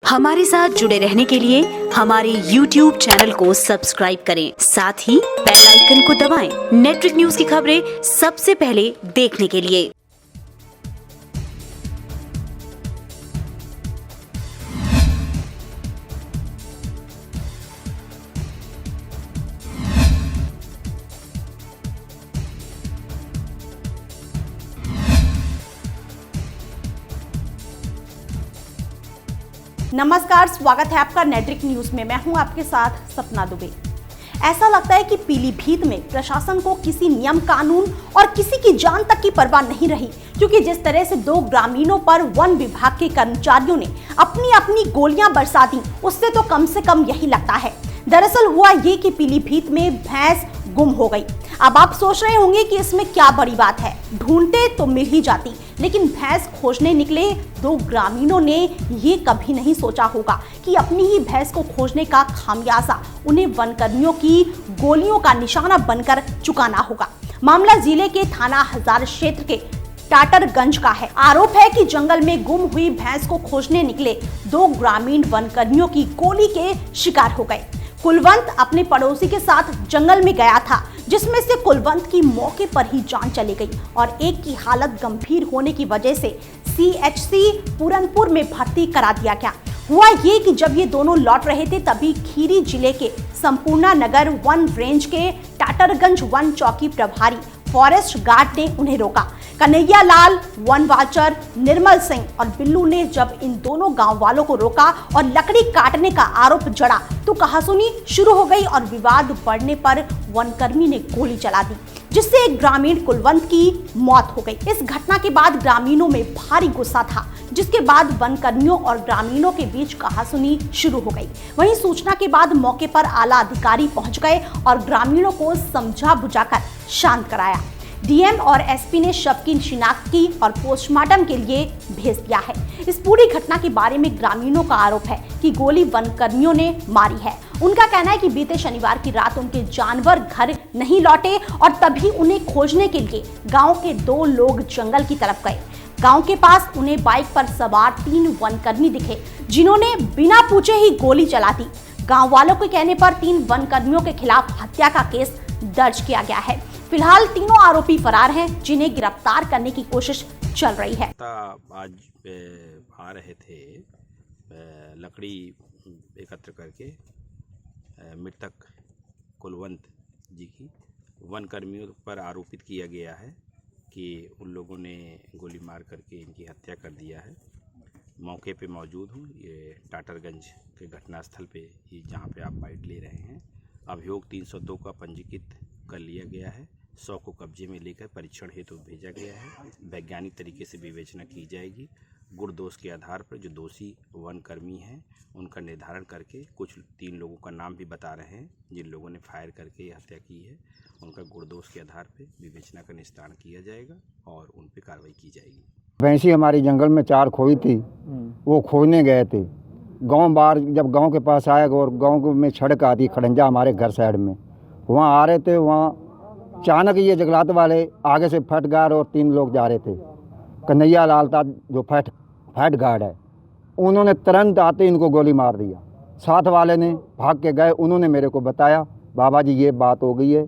हमारे साथ जुड़े रहने के लिए हमारे YouTube चैनल को सब्सक्राइब करें, साथ ही बेल आइकन को दबाएं। नेट्रिक न्यूज की खबरें सबसे पहले देखने के लिए। नमस्कार, स्वागत है आपका नेट्रिक न्यूज में। मैं हूं आपके साथ सपना दुबे। ऐसा लगता है कि पीलीभीत में प्रशासन को किसी नियम कानून और किसी की जान तक की परवाह नहीं रही, क्योंकि जिस तरह से दो ग्रामीणों पर वन विभाग के कर्मचारियों ने अपनी अपनी गोलियां बरसा दी, उससे तो कम से कम यही लगता है। दरअसल हुआ ये कि पीलीभीत में भैंस गुम हो गई। अब आप सोच रहे होंगे कि इसमें क्या बड़ी बात है, ढूंढते तो मिल ही जाती, लेकिन भैंस खोजने निकले दो ग्रामीणों ने ये कभी नहीं सोचा होगा कि अपनी ही भैंस को खोजने का खामियाजा उन्हें वनकर्मियों की गोलियों का निशाना बनकर चुकाना होगा। मामला जिले के थाना हजार क्षेत्र के टाटरगंज का है। आरोप है कि जंगल में गुम हुई भैंस को खोजने निकले दो ग्रामीण वनकर्मियों की गोली के शिकार हो गए। कुलवंत अपने पड़ोसी के साथ जंगल में गया था, जिसमें से कुलवंत की मौके पर ही जान चली गई और एक की हालत गंभीर होने की वजह से CHC पूरनपुर में भर्ती करा दिया गया। हुआ ये कि जब ये दोनों लौट रहे थे, तभी खीरी जिले के संपूर्णा नगर वन रेंज के टाटरगंज वन चौकी प्रभारी फॉरेस्ट गार्ड ने उन्हें रोका। कन्हैया लाल, वन वाचर निर्मल सिंह और बिल्लू ने जब इन दोनों गांव वालों को रोका और लकड़ी काटने का आरोप जड़ा, तो कहासुनी शुरू हो गई और विवाद बढ़ने पर वनकर्मी ने गोली चला दी, जिससे एक ग्रामीण कुलवंत की मौत हो गई। इस घटना के बाद ग्रामीणों में भारी गुस्सा था, जिसके बाद वनकर्मियों और ग्रामीणों के बीच कहासुनी शुरू हो गई। वहीं सूचना के बाद मौके पर आला अधिकारी पहुंच गए और ग्रामीणों को समझा बुझाकर शांत कराया। DM और SP ने शव की शिनाख्त की और पोस्टमार्टम के लिए भेज दिया है। इस पूरी घटना के बारे में ग्रामीणों का आरोप है कि गोली वनकर्मियों ने मारी है। उनका कहना है कि बीते शनिवार की रात उनके जानवर घर नहीं लौटे और तभी उन्हें खोजने के लिए गांव के दो लोग जंगल की तरफ गए। गांव के पास उन्हें बाइक पर सवार 3 वनकर्मी दिखे, जिन्होंने बिना पूछे ही गोली चला दी। गांव वालों के कहने पर 3 वनकर्मियों के खिलाफ हत्या का केस दर्ज किया गया है। फिलहाल तीनों आरोपी फरार हैं, जिन्हें गिरफ्तार करने की कोशिश चल रही है। आज आ रहे थे लकड़ी एकत्र करके मृतक कुलवंत जी की वन कर्मियों पर आरोपित किया गया है कि उन लोगों ने गोली मार करके इनकी हत्या कर दिया है। मौके पे मौजूद हूँ, ये टाटरगंज के घटनास्थल पे, ये जहाँ पे आप बाइट ले रहे हैं। अभियोग 302 का पंजीकृत कर लिया गया है। 100 को कब्जे में लेकर परीक्षण हेतु भेजा गया है। वैज्ञानिक तरीके से विवेचना की जाएगी। गुण दोष के आधार पर जो दोषी वनकर्मी हैं उनका निर्धारण करके कुछ 3 लोगों का नाम भी बता रहे हैं, जिन लोगों ने फायर करके हत्या की है। उनका गुण दोष के आधार पर विवेचना का निस्तारण किया जाएगा और उन पर कार्रवाई की जाएगी। भैंसी हमारी जंगल में 4 खोई थी, वो खोजने गए थे। गांव बाहर जब गांव के पास आए और गांव में सड़क आती खड़ंजा हमारे घर साइड में, वहाँ आ रहे थे। वहाँ अचानक ये जंगलात वाले आगे से फट गार्ड और 3 लोग जा रहे थे। कन्हैया लाल था जो फट गार्ड है, उन्होंने तुरंत आते इनको गोली मार दिया। साथ वाले ने भाग के गए, उन्होंने मेरे को बताया, बाबा जी ये बात हो गई है,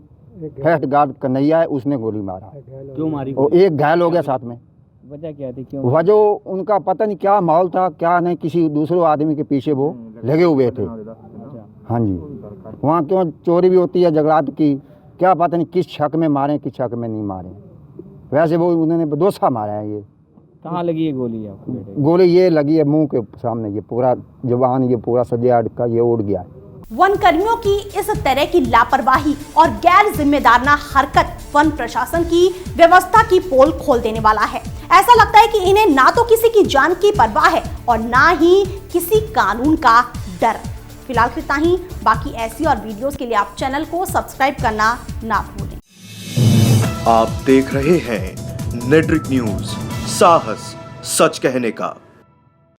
फट गार्ड कन्हैया है, उसने गोली मारा। क्यों मारी? और एक घायल हो गया साथ में। वजह क्या थी? क्यों? वजह उनका पता नहीं क्या माहौल था, क्या नहीं, किसी दूसरे आदमी के पीछे वो लगे हुए थे। हाँ जी, वहाँ क्यों चोरी भी होती है जंगलात की, क्या पता नहीं किस शक में मारे किस शक में नहीं मारे। वैसे वो उन्होंने दोसा मारा है। ये कहाँ लगी है गोली आपको बेटे? गोली ये लगी है मुंह के सामने, ये पूरा जुबान, ये पूरा सजा का ये उड़ गया है। वनकर्मियों की इस तरह की लापरवाही और गैर जिम्मेदाराना हरकत वन प्रशासन की व्यवस्था की पोल खोल देने वाला है। ऐसा लगता है कि इन्हें ना तो किसी की जान की परवाह है और ना ही किसी कानून का डर। फिलहाल इतना ही। बाकी ऐसी और वीडियोस के लिए आप चैनल को सब्सक्राइब करना ना भूलें। आप देख रहे हैं नेट्रिक न्यूज, साहस सच कहने का।